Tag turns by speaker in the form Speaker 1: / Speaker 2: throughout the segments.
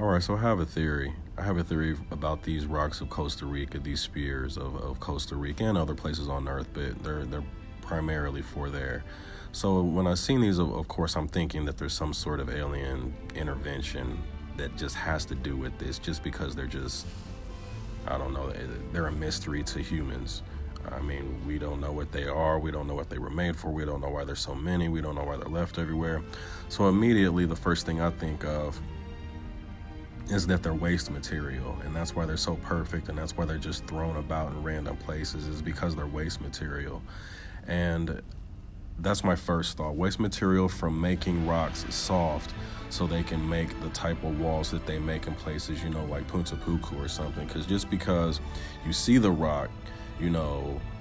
Speaker 1: All right, so I have a theory. I have a theory about these rocks of Costa Rica, these spears of Costa Rica and other places on Earth, but they're primarily for there. So when I seen these, of course, I'm thinking that there's some sort of alien intervention that just has to do with this, just because they're just, I don't know, they're a mystery to humans. I mean, we don't know what they are. We don't know what they were made for. We don't know why there's so many. We don't know why they're left everywhere. So immediately, the first thing I think of is that they're waste material, and that's why they're so perfect, and that's why they're just thrown about in random places, is because they're waste material. And that's my first thought. Waste material from making rocks soft so they can make the type of walls that they make in places, like Punta Puku or something. Because just because you see the rock,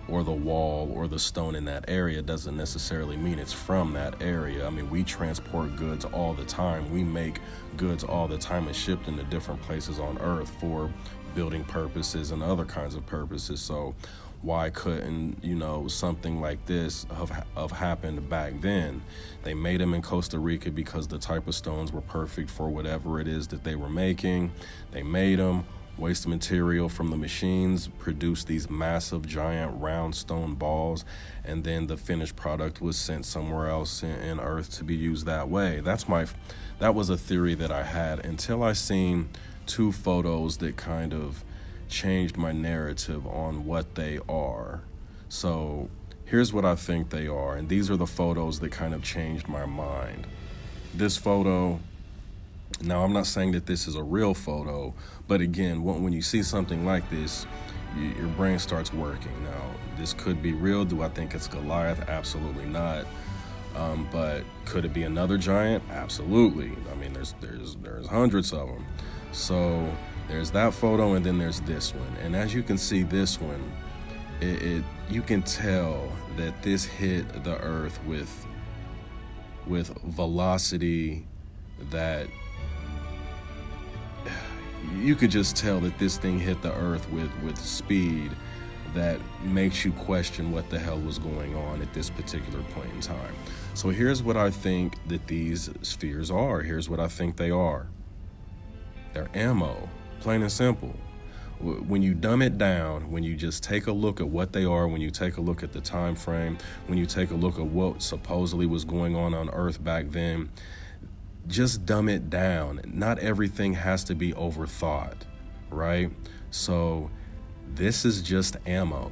Speaker 1: or the wall or the stone in that area doesn't necessarily mean it's from that area. I mean, we transport goods all the time. We make goods all the time and shipped into different places on Earth for building purposes and other kinds of purposes. So why couldn't, something like this have happened back then? They made them in Costa Rica because the type of stones were perfect for whatever it is that they were making. They made them. Waste material from the machines produced these massive, giant, round stone balls, and then the finished product was sent somewhere else in Earth to be used that way. That was a theory that I had until I seen two photos that kind of changed my narrative on what they are. So here's what I think they are, and these are the photos that kind of changed my mind. This photo. Now, I'm not saying that this is a real photo, but again, when you see something like this, your brain starts working. Now, this could be real. Do I think it's Goliath? Absolutely not. But could it be another giant? Absolutely. I mean, there's hundreds of them. So there's that photo, and then there's this one. And as you can see, this one, you can tell that this hit the Earth with velocity that you could just tell that this thing hit the Earth with speed that makes you question what the hell was going on at this particular point in time. So here's what I think that these spheres are. Here's what I think they are. They're ammo, plain and simple. When you dumb it down, when you just take a look at what they are, when you take a look at the time frame, when you take a look at what supposedly was going on Earth back then, just dumb it down. Not everything has to be overthought, right? So this is just ammo.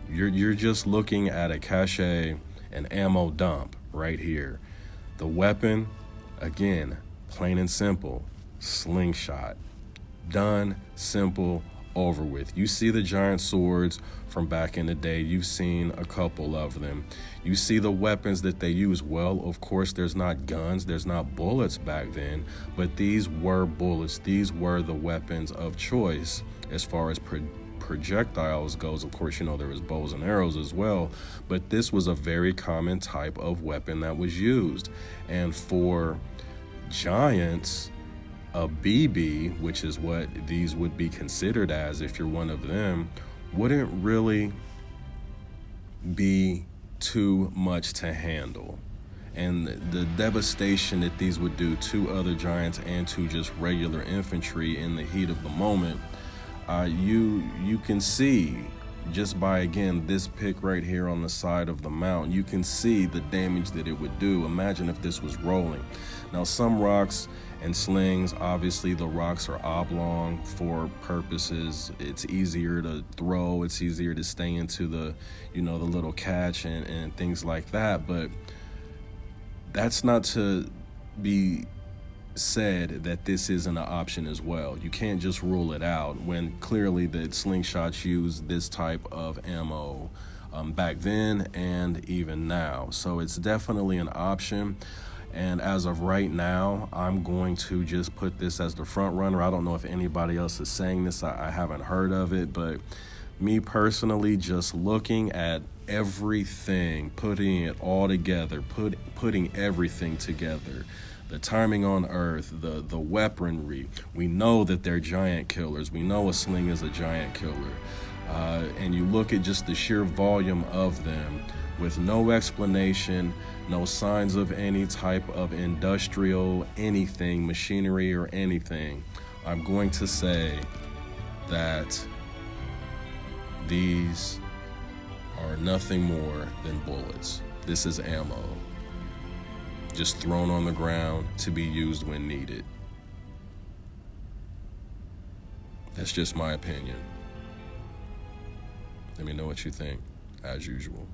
Speaker 1: You're just looking at a cache, an ammo dump right here. The weapon, again, plain and simple, slingshot. Done, simple, over with. You see the giant swords from back in the day. You've seen a couple of them. You see the weapons that they use. Well, of course, there's not guns, there's not bullets back then, but these were bullets. These were the weapons of choice as far as projectiles goes. Of course, there was bows and arrows as well, but this was a very common type of weapon that was used. And for giants, a BB, which is what these would be considered as if you're one of them, wouldn't really be too much to handle. And the devastation that these would do to other giants and to just regular infantry in the heat of the moment, you can see just by, again, this pic right here on the side of the mountain, you can see the damage that it would do. Imagine if this was rolling. Now, some rocks and slings, obviously the rocks are oblong for purposes. It's easier to throw, it's easier to stay into the, the little catch and things like that. But that's not to be said that this isn't an option as well. You can't just rule it out when clearly the slingshots use this type of ammo back then and even now. So it's definitely an option. And as of right now, I'm going to just put this as the front runner. I don't know if anybody else is saying this. I haven't heard of it, but me personally, just looking at everything, putting it all together, putting everything together, the timing on Earth, the weaponry. We know that they're giant killers. We know a sling is a giant killer. and you look at just the sheer volume of them with no explanation, no signs of any type of industrial anything, machinery or anything, I'm going to say that these are nothing more than bullets. This is ammo, just thrown on the ground to be used when needed. That's just my opinion. Let me know what you think, as usual.